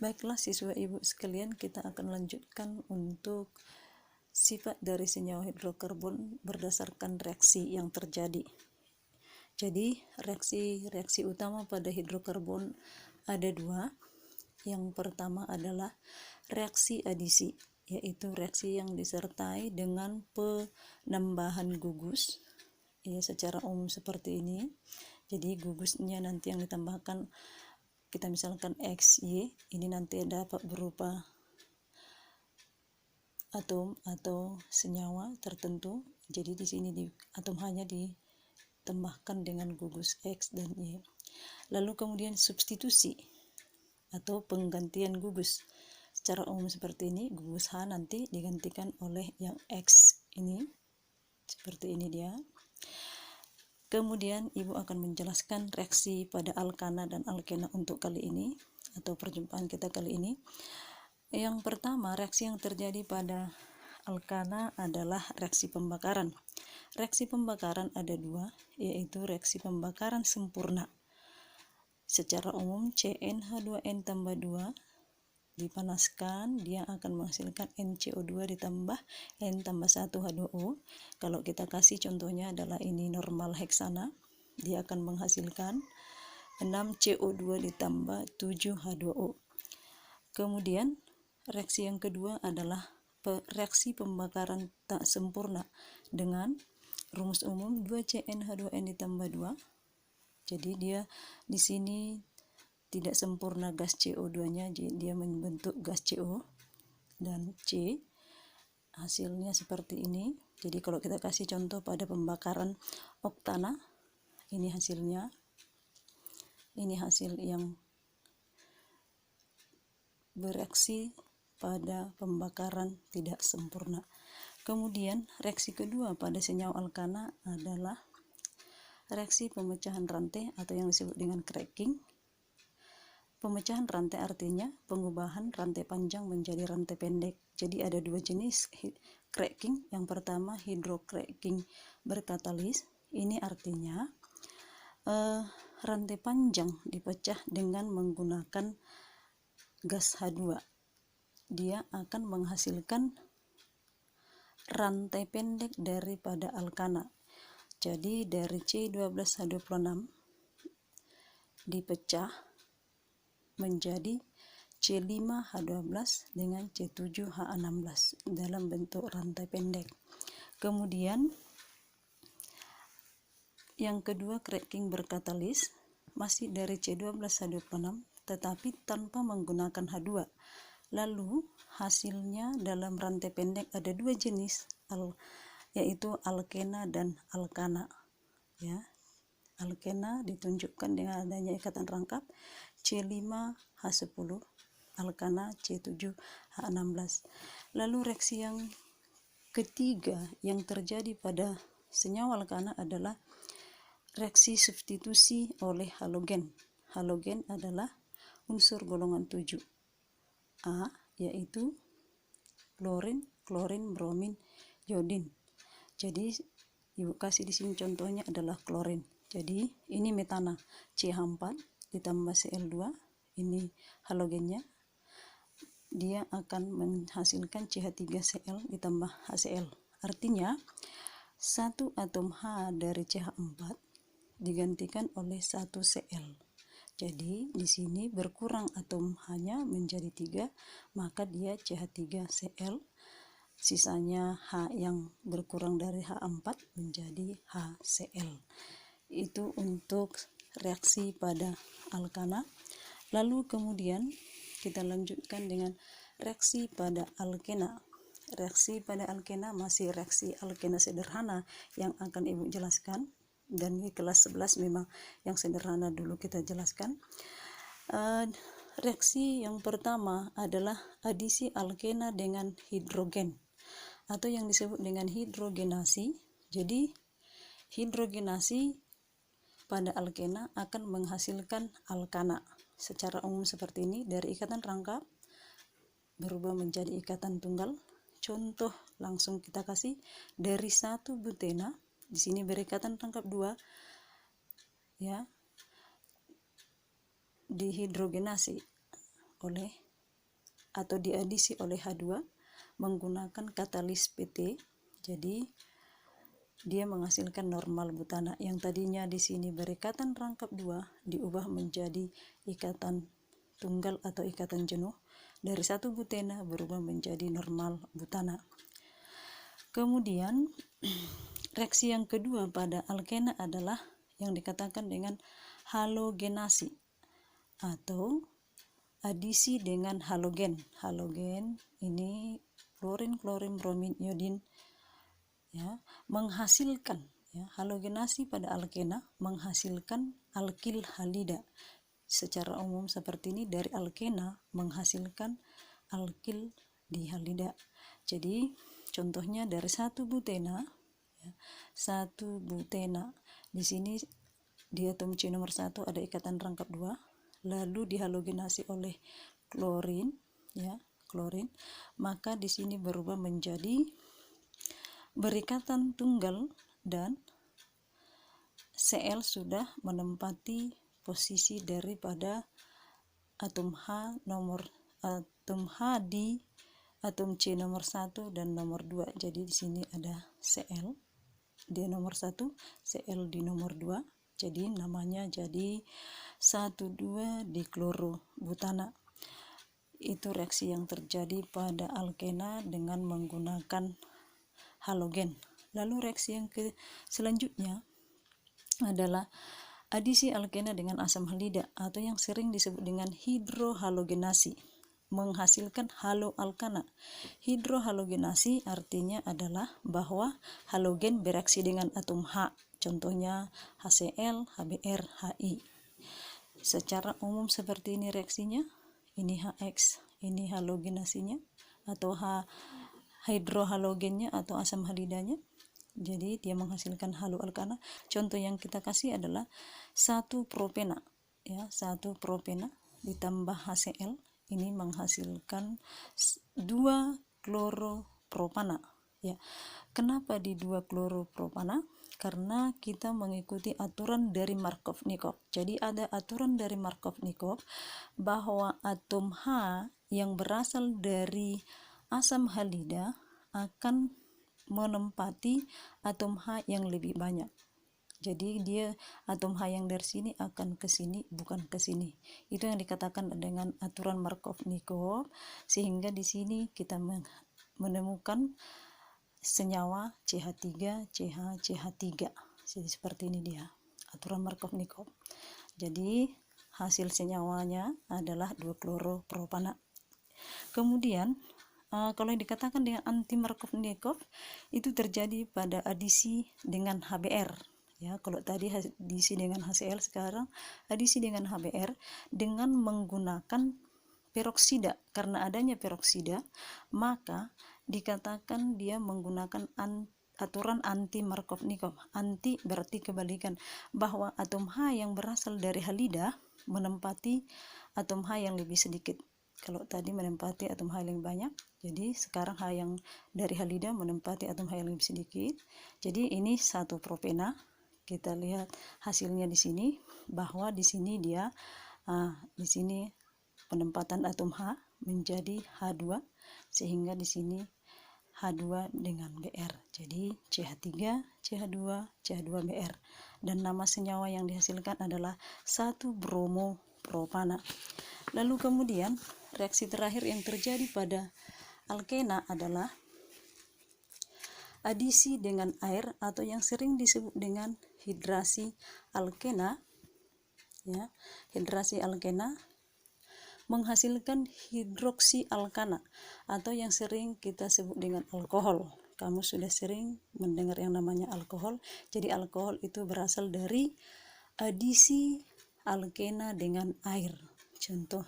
Baiklah siswa ibu sekalian, kita akan lanjutkan untuk sifat dari senyawa hidrokarbon berdasarkan reaksi yang terjadi. Jadi reaksi utama pada hidrokarbon ada dua. Yang pertama adalah reaksi adisi, yaitu reaksi yang disertai dengan penambahan gugus, ya, secara umum seperti ini. Jadi gugusnya nanti yang ditambahkan, kita misalkan XY, ini nanti dapat berupa atom atau senyawa tertentu. Jadi di sini atom hanya ditambahkan dengan gugus X dan Y. Lalu kemudian substitusi atau penggantian gugus. Secara umum seperti ini, gugus H nanti digantikan oleh yang X ini. Seperti ini dia. Kemudian ibu akan menjelaskan reaksi pada alkana dan alkena untuk kali ini, atau perjumpaan kita kali ini. Yang pertama, reaksi yang terjadi pada alkana adalah reaksi pembakaran. Reaksi pembakaran ada dua, yaitu reaksi pembakaran sempurna. Secara umum CnH2n tambah 2 dipanaskan, dia akan menghasilkan NCO2 ditambah N tambah 1 H2O. Kalau kita kasih contohnya adalah ini normal heksana, dia akan menghasilkan 6 CO2 ditambah 7 H2O. Kemudian reaksi yang kedua adalah reaksi pembakaran tak sempurna dengan rumus umum 2CnH2n ditambah 2. Jadi dia di sini tidak sempurna gas CO2-nya, dia membentuk gas CO dan C. Hasilnya seperti ini. Jadi kalau kita kasih contoh pada pembakaran oktana, ini hasilnya. Ini hasil yang bereaksi pada pembakaran tidak sempurna. Kemudian reaksi kedua pada senyawa alkana adalah reaksi pemecahan rantai atau yang disebut dengan cracking. Pemecahan rantai artinya pengubahan rantai panjang menjadi rantai pendek. Jadi ada dua jenis cracking. Yang pertama hidrocracking berkatalis. Ini artinya rantai panjang dipecah dengan menggunakan gas H2. Dia akan menghasilkan rantai pendek daripada alkana. Jadi dari C12H26 dipecah menjadi C5H12 dengan C7H16 dalam bentuk rantai pendek. Kemudian yang kedua cracking berkatalis masih dari C12H26 tetapi tanpa menggunakan H2. Lalu hasilnya dalam rantai pendek ada dua jenis, yaitu alkena dan alkana, ya. Alkena ditunjukkan dengan adanya ikatan rangkap C5H10, alkana C7H16. Lalu reaksi yang ketiga yang terjadi pada senyawa alkana adalah reaksi substitusi oleh halogen. Halogen adalah unsur golongan 7A, yaitu klorin, bromin, iodin. Jadi ibu kasih di sini contohnya adalah klorin. Jadi ini metana, CH4 ditambah Cl2, ini halogennya. Dia akan menghasilkan CH3Cl ditambah HCl. Artinya satu atom H dari CH4 digantikan oleh 1 Cl. Jadi di sini berkurang atom H-nya menjadi 3, maka dia CH3Cl. Sisanya H yang berkurang dari H4 menjadi HCl. Itu untuk reaksi pada alkana. Lalu kemudian kita lanjutkan dengan reaksi pada alkena. Reaksi pada alkena masih reaksi alkena sederhana yang akan ibu jelaskan, dan di kelas 11 memang yang sederhana dulu kita jelaskan. Reaksi yang pertama adalah adisi alkena dengan hidrogen atau yang disebut dengan hidrogenasi. Jadi hidrogenasi pada alkena akan menghasilkan alkana. Secara umum seperti ini, dari ikatan rangkap berubah menjadi ikatan tunggal. Contoh langsung kita kasih dari 1 butena, di sini berikatan rangkap 2, ya, dihidrogenasi oleh atau diadisi oleh H2 menggunakan katalis PT. Jadi dia menghasilkan normal butana yang tadinya di sini berikatan rangkap 2 diubah menjadi ikatan tunggal atau ikatan jenuh. Dari 1 butena berubah menjadi normal butana. Kemudian reaksi yang kedua pada alkena adalah yang dikatakan dengan halogenasi atau adisi dengan halogen. Halogen ini klorin, klorin, bromin, iodin, ya, menghasilkan, ya, halogenasi pada alkena menghasilkan alkil halida. Secara umum seperti ini, dari alkena menghasilkan alkil dihalida. Jadi contohnya dari 1 butena, ya, 1 butena di sini di atom C nomor 1 ada ikatan rangkap 2, lalu dihalogenasi oleh klorin, ya, klorin, maka di sini berubah menjadi berikatan tunggal dan Cl sudah menempati posisi daripada atom H di atom C nomor 1 dan nomor 2. Jadi di sini ada Cl di nomor 1, Cl di nomor 2. Jadi namanya jadi 1,2 diklorobutana. Itu reaksi yang terjadi pada alkena dengan menggunakan halogen. Lalu reaksi yang selanjutnya adalah adisi alkena dengan asam halida atau yang sering disebut dengan hidrohalogenasi menghasilkan haloalkana. Hidrohalogenasi artinya adalah bahwa halogen bereaksi dengan atom H, contohnya HCl, HBr, Hi. Secara umum seperti ini reaksinya, ini HX, ini halogenasinya atau hidrohalogennya atau asam halidanya. Jadi dia menghasilkan haloalkana. Contoh yang kita kasih adalah 1 propena, ya, 1 propena ditambah HCl ini menghasilkan 2 kloropropana, ya. Kenapa di 2 kloropropana? Karena kita mengikuti aturan dari Markovnikov. Jadi ada aturan dari Markovnikov bahwa atom H yang berasal dari asam halida akan menempati atom H yang lebih banyak. Jadi dia atom H yang dari sini akan ke sini, bukan ke sini. Itu yang dikatakan dengan aturan Markovnikov, sehingga di sini kita menemukan senyawa CH3, CH, CH3. Jadi seperti ini dia aturan Markovnikov. Jadi hasil senyawanya adalah 2 kloropropana. Kemudian kalau yang dikatakan dengan anti Markovnikov itu terjadi pada adisi dengan HBr, ya. Kalau tadi adisi dengan HCl, sekarang adisi dengan HBr dengan menggunakan peroksida. Karena adanya peroksida, maka dikatakan dia menggunakan aturan anti Markovnikov. Anti berarti kebalikan, bahwa atom H yang berasal dari halida menempati atom H yang lebih sedikit. Kalau tadi menempati atom H yang banyak, jadi sekarang H yang dari halida menempati atom H yang lebih sedikit. Jadi ini 1 propena. Kita lihat hasilnya di sini, bahwa di sini dia di sini penempatan atom H menjadi H2, sehingga di sini H2 dengan Br. Jadi CH3, CH2, CH2Br. Dan nama senyawa yang dihasilkan adalah 1 bromopropana. Lalu kemudian reaksi terakhir yang terjadi pada alkena adalah adisi dengan air atau yang sering disebut dengan hidrasi alkena, ya. Hidrasi alkena menghasilkan hidroksi alkana atau yang sering kita sebut dengan alkohol. Kamu sudah sering mendengar yang namanya alkohol. Jadi alkohol itu berasal dari adisi alkena dengan air. Contoh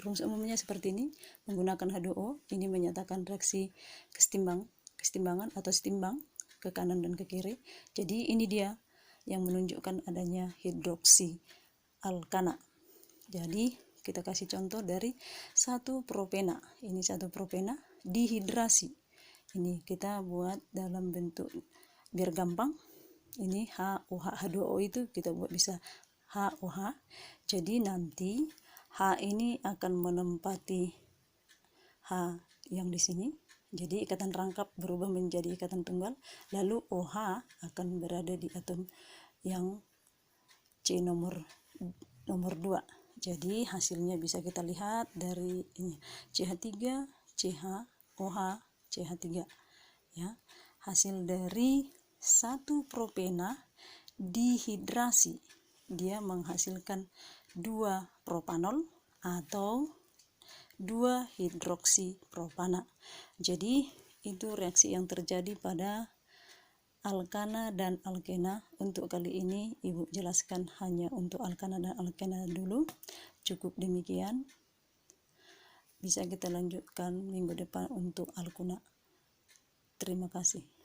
rumus umumnya seperti ini, menggunakan H2O ini menyatakan reaksi kesetimbangan atau setimbang ke kanan dan ke kiri. Jadi ini dia yang menunjukkan adanya hidroksi alkana. Jadi kita kasih contoh dari 1 propena. Ini 1 propena dihidrasi. Ini kita buat dalam bentuk biar gampang. Ini HOH, H2O itu kita buat bisa HOH. Jadi nanti H ini akan menempati H yang di sini. Jadi ikatan rangkap berubah menjadi ikatan tunggal, lalu OH akan berada di atom yang C nomor 2. Jadi hasilnya bisa kita lihat dari ini, CH3, CH, OH, CH3. Ya, hasil dari satu propena dihidrasi, dia menghasilkan 2 propanol atau 2 hidroksipropana. Jadi itu reaksi yang terjadi pada alkana dan alkena. Untuk kali ini Ibu jelaskan hanya untuk alkana dan alkena dulu. Cukup demikian. Bisa kita lanjutkan minggu depan untuk alkuna. Terima kasih.